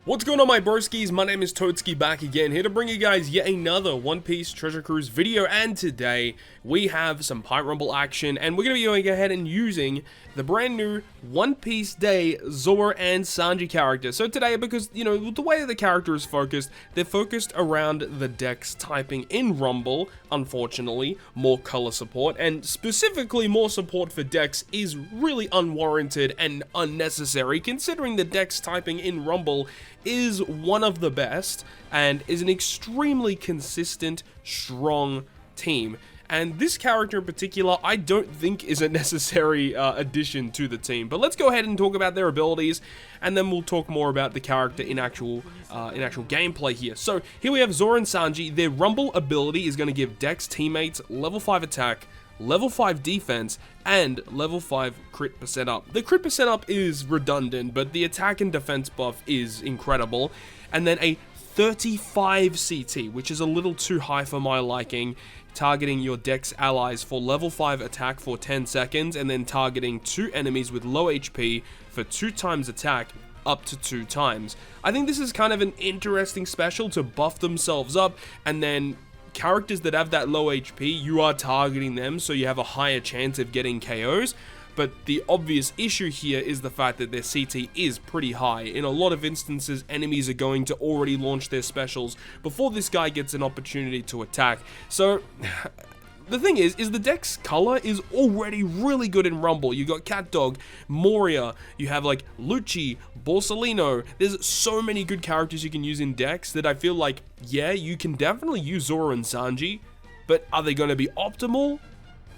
What's going on, my broskiis? My name is Toadskii, back again, here to bring you guys yet another One Piece Treasure Cruise video, and today we have some Pirate Rumble action, and we're going to be going ahead and using the brand new One Piece Day Zoro and Sanji character. So today, because, you know, the way the character is focused, they're focused around the DEX typing in Rumble, unfortunately, more color support, and specifically more support for DEX is really unwarranted and unnecessary, considering the DEX typing in Rumble is one of the best and is an extremely consistent, strong team. And this character in particular, I don't think is a necessary addition to the team. But let's go ahead and talk about their abilities, and then we'll talk more about the character in actual gameplay here. So here we have Zoro and Sanji. Their Rumble ability is going to give DEX teammates level 5 attack, level 5 defense, and level 5 crit percent up. The crit percent up is redundant, but the attack and defense buff is incredible. And then a 35 CT, which is a little too high for my liking, targeting your DEX allies for level 5 attack for 10 seconds, and then targeting 2 enemies with low HP for 2 times attack up to 2 times. I think this is kind of an interesting special to buff themselves up, and then characters that have that low HP, you are targeting them, so you have a higher chance of getting KOs. But the obvious issue here is the fact that their CT is pretty high. In a lot of instances, enemies are going to already launch their specials before this guy gets an opportunity to attack. So the thing is the DEX color is already really good in Rumble. You got Cat Dog, Moria, you have like Lucci, Borsalino. There's so many good characters you can use in DEX that I feel like, yeah, you can definitely use Zoro and Sanji, but are they going to be optimal?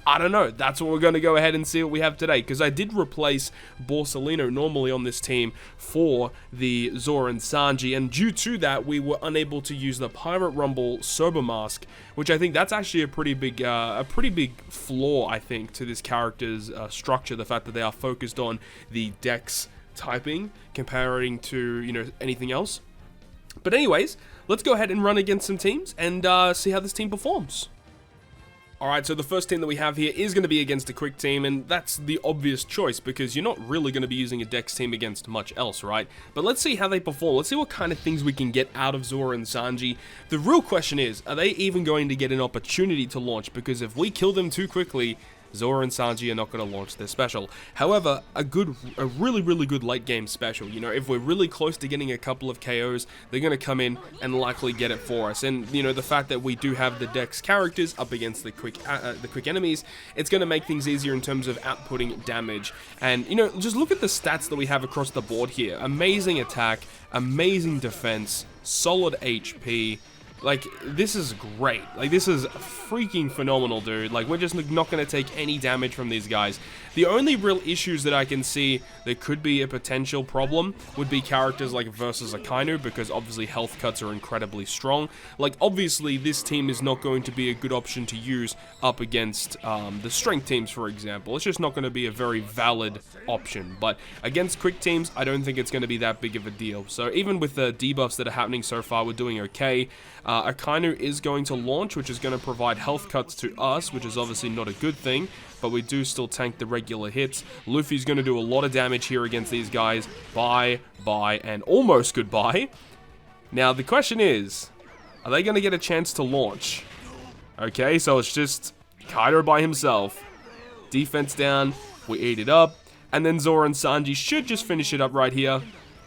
I don't know. That's what we're going to go ahead and see what we have today, because I did replace Borsalino normally on this team for the Zoro and Sanji, and due to that, we were unable to use the Pirate Rumble Sober Mask, which I think that's actually a pretty big flaw, I think, to this character's structure, the fact that they are focused on the DEX typing comparing to, you know, anything else. But anyways, let's go ahead and run against some teams and see how this team performs. Alright, so the first team that we have here is going to be against a quick team, and that's the obvious choice because you're not really going to be using a DEX team against much else, right? But let's see how they perform. Let's see what kind of things we can get out of Zoro and Sanji. The real question is, are they even going to get an opportunity to launch? Because if we kill them too quickly, Zoro and Sanji are not going to launch their special. However, a really good late game special. You know, if we're really close to getting a couple of KOs, they're going to come in and likely get it for us. And, you know, the fact that we do have the DEX characters up against the quick enemies, it's going to make things easier in terms of outputting damage. And, you know, just look at the stats that we have across the board here. Amazing attack, amazing defense, solid HP. Like, this is great. Like, this is freaking phenomenal, dude. Like, we're just not going to take any damage from these guys. The only real issues that I can see that could be a potential problem would be characters like versus Akainu, because obviously health cuts are incredibly strong. Like, obviously, this team is not going to be a good option to use up against the strength teams, for example. It's just not going to be a very valid option. But against quick teams, I don't think it's going to be that big of a deal. So even with the debuffs that are happening so far, we're doing okay. Akainu is going to launch, which is going to provide health cuts to us, which is obviously not a good thing, but we do still tank the regular hits. Luffy's going to do a lot of damage here against these guys. Bye, and almost goodbye. Now, the question is, are they going to get a chance to launch? Okay, so it's just Kaido by himself. Defense down, we eat it up, and then Zoro and Sanji should just finish it up right here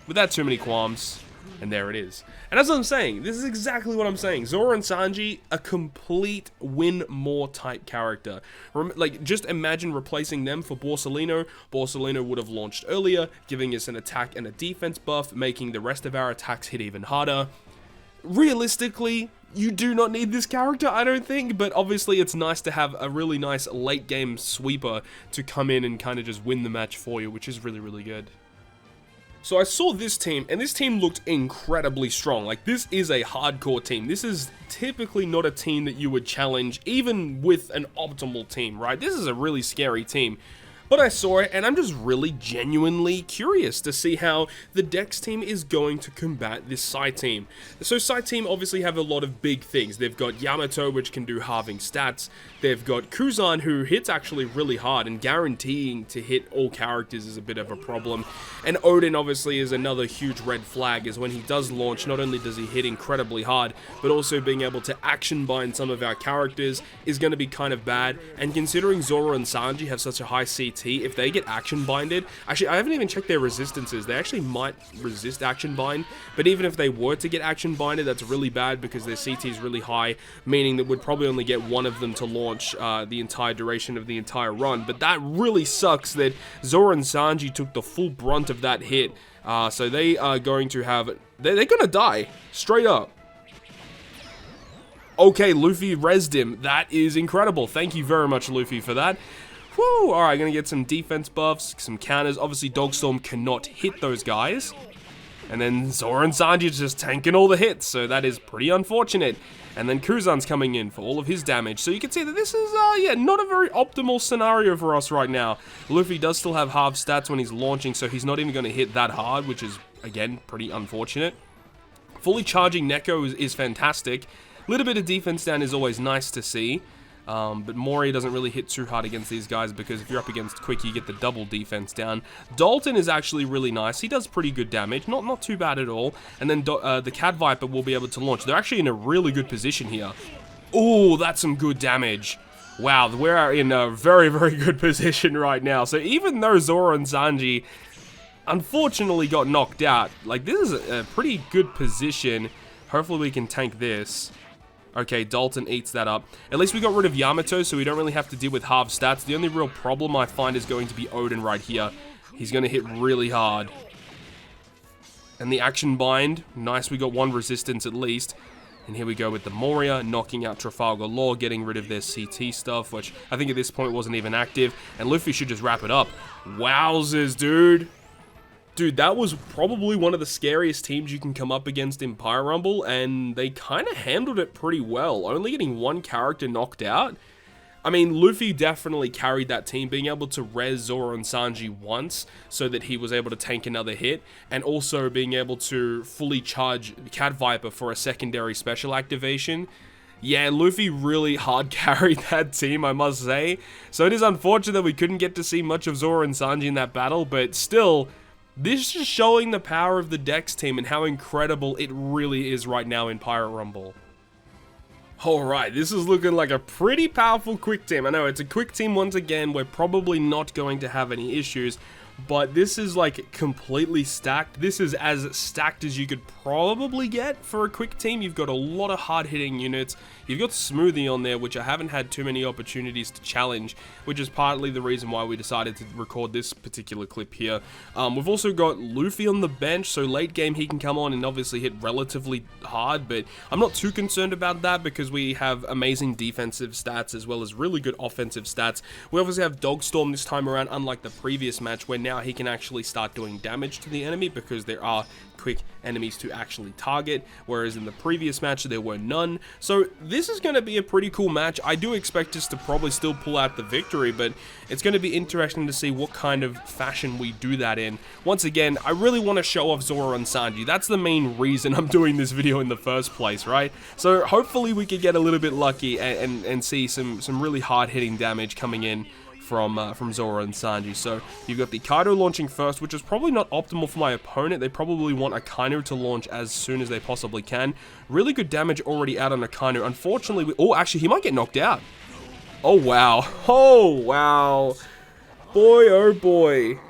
without too many qualms. And there it is. And as I'm saying, this is exactly what I'm saying. Zoro and Sanji, a complete win more type character. Like, just imagine replacing them for Borsalino. Borsalino would have launched earlier, giving us an attack and a defense buff, making the rest of our attacks hit even harder. Realistically, you do not need this character, I don't think, but obviously it's nice to have a really nice late game sweeper to come in and kind of just win the match for you, which is really good. So I saw this team, and this team looked incredibly strong. Like, this is a hardcore team. This is typically not a team that you would challenge, even with an optimal team, right? This is a really scary team. But I saw it, and I'm just really genuinely curious to see how the DEX team is going to combat this side team. So side team obviously have a lot of big things. They've got Yamato, which can do halving stats. They've got Kuzan, who hits actually really hard, and guaranteeing to hit all characters is a bit of a problem. And Odin obviously is another huge red flag, is when he does launch, not only does he hit incredibly hard, but also being able to action bind some of our characters is going to be kind of bad. And considering Zoro and Sanji have such a high CT, if they get action binded, actually I haven't even checked their resistances, they actually might resist action bind, but even if they were to get action binded, that's really bad because their CT is really high, meaning that we'd probably only get one of them to launch the entire duration of the entire run. But that really sucks that Zoro and Sanji took the full brunt of that hit, so they are going to have, they're gonna die, straight up. Okay, Luffy rezzed him. That is incredible. Thank you very much, Luffy, for that. Whew, alright, gonna get some defense buffs, some counters. Obviously, Dogstorm cannot hit those guys. And then Zoro and Sanji just tanking all the hits, so that is pretty unfortunate. And then Kuzan's coming in for all of his damage. So you can see that this is, yeah, not a very optimal scenario for us right now. Luffy does still have half stats when he's launching, so he's not even going to hit that hard, which is, again, pretty unfortunate. Fully charging Neko is fantastic. A little bit of defense down is always nice to see. But Mori doesn't really hit too hard against these guys because if you're up against Quick, you get the double defense down. Dalton is actually really nice. He does pretty good damage. Not too bad at all. And then the Cat Viper will be able to launch. They're actually in a really good position here. Oh, that's some good damage. Wow, we're in a very, very good position right now. So even though Zoro and Sanji unfortunately got knocked out, like, this is a pretty good position. Hopefully we can tank this. Okay, Dalton eats that up. At least we got rid of Yamato, so we don't really have to deal with half stats. The only real problem I find is going to be Odin right here. He's going to hit really hard. And the action bind. Nice, we got one resistance at least. And here we go with the Moria, knocking out Trafalgar Law, getting rid of their CT stuff, which I think at this point wasn't even active. And Luffy should just wrap it up. Wowzers, dude. Dude, that was probably one of the scariest teams you can come up against in Pyro Rumble, and they kind of handled it pretty well, only getting one character knocked out. I mean, Luffy definitely carried that team, being able to res Zoro and Sanji once, so that he was able to tank another hit, and also being able to fully charge Cat Viper for a secondary special activation. Yeah, Luffy really hard carried that team, I must say. So it is unfortunate that we couldn't get to see much of Zoro and Sanji in that battle, but still, this is showing the power of the DEX team and how incredible it really is right now in Pirate Rumble. Alright, this is looking like a pretty powerful quick team. I know it's a quick team once again. We're probably not going to have any issues, but this is like completely stacked. This is as stacked as you could probably get for a quick team. You've got a lot of hard-hitting units. You've got Smoothie on there, which I haven't had too many opportunities to challenge, which is partly the reason why we decided to record this particular clip here. We've also got Luffy on the bench, so late game he can come on and obviously hit relatively hard, but I'm not too concerned about that because we have amazing defensive stats as well as really good offensive stats. We obviously have Dogstorm this time around, unlike the previous match where now he can actually start doing damage to the enemy because there are quick enemies to actually target, whereas in the previous match there were none. So this is going to be a pretty cool match. I do expect us to probably still pull out the victory, but it's going to be interesting to see what kind of fashion we do that in. Once again, I really want to show off Zoro and Sanji. That's the main reason I'm doing this video in the first place, right? So hopefully we could get a little bit lucky and see some really hard-hitting damage coming in from Zoro and Sanji. So you've got the Kaido launching first, which is probably not optimal for my opponent. They probably want Akainu to launch as soon as they possibly can. Really good damage already out on Akainu. Unfortunately, oh, actually, he might get knocked out. Oh, wow. Oh, wow. Boy, oh, boy.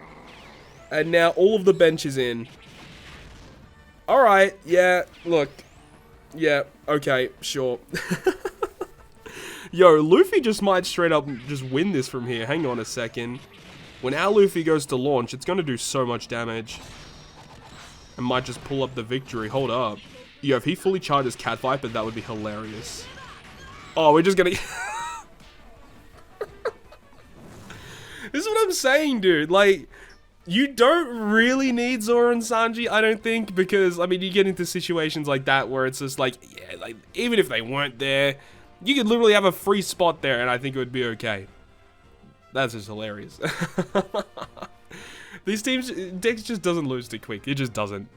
And now all of the bench is in. Alright, yeah, look. Yeah, okay, sure. Yo, Luffy just might straight up just win this from here. Hang on a second. When our Luffy goes to launch, it's going to do so much damage. And might just pull up the victory. Hold up. Yo, if he fully charges Cat Viper, that would be hilarious. Oh, we're just going to... This is what I'm saying, dude. Like, you don't really need Zoro and Sanji, I don't think. Because, I mean, you get into situations like that where it's just like, yeah, like, even if they weren't there... You could literally have a free spot there, and I think it would be okay. That's just hilarious. These teams, DEX just doesn't lose to Quick. It just doesn't.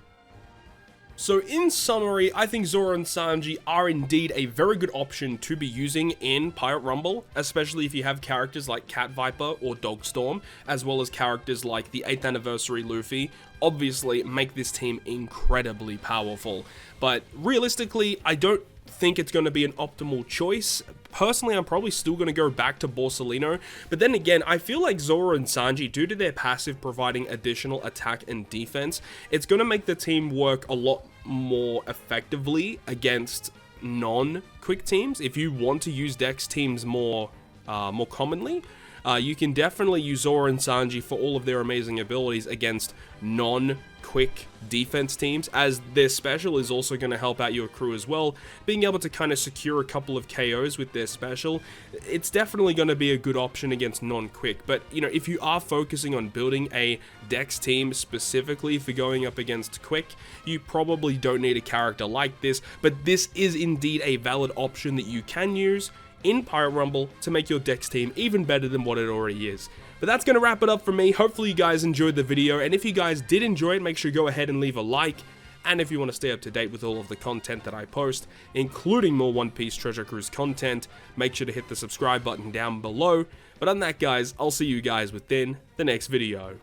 So in summary, I think Zoro and Sanji are indeed a very good option to be using in Pirate Rumble, especially if you have characters like Cat Viper or Dogstorm, as well as characters like the 8th anniversary Luffy. Obviously, make this team incredibly powerful. But realistically, I don't think it's going to be an optimal choice. Personally, I'm probably still going to go back to Borsalino, but then again, I feel like Zoro and Sanji, due to their passive providing additional attack and defense, it's going to make the team work a lot more effectively against non-quick teams. If you want to use DEX teams more commonly, you can definitely use Zoro and Sanji for all of their amazing abilities against non-quick defense teams, as their special is also going to help out your crew as well. Being able to kind of secure a couple of KOs with their special, it's definitely going to be a good option against non-quick. But, you know, if you are focusing on building a DEX team specifically for going up against quick, you probably don't need a character like this, but this is indeed a valid option that you can use in Pirate Rumble to make your DEX team even better than what it already is. But that's going to wrap it up for me. Hopefully you guys enjoyed the video, and if you guys did enjoy it, make sure you go ahead and leave a like. And if you want to stay up to date with all of the content that I post, including more One Piece Treasure Cruise content, make sure to hit the subscribe button down below. But other than that, guys, I'll see you guys within the next video.